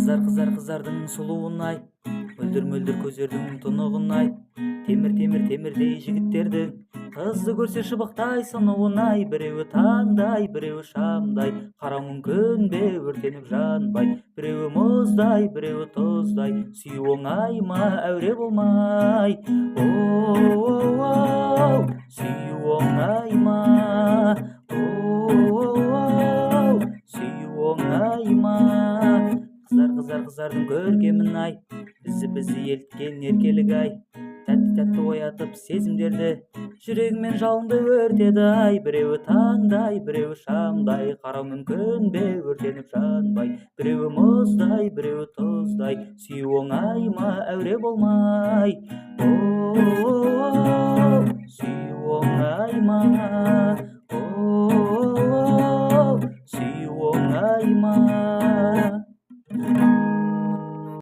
Кыздардын сулуунай, мөлдүр көздөрдүн тунугунай, темирдей жигиттердин кызды көрсө шыбыктай сынуунай, бирөөбү таңдай, бирөөбү шамдай, кара мүмкүнбү өртенип жанбай, бирөөбү муздай, бирөөбү туздай, сүйүү оңай ма, әуре болмай. Сүйүү оңай ма, сүйүү оңай ма. Кыздардын көркемин ай, бизи элткен эркелик ай, тәтті оятып сезимдерди, жүрөгүмөн жалынды өртеді ай, бирөөбү таңдай, бирөөбү шамдай, кара мүмкүнбү өртенип жанбай, бирөөбү муздай, бирөөбү туздай, сүйүү оңай ма, әуре болмай. Сүйүү оңай ма, сүйүү оңай ма.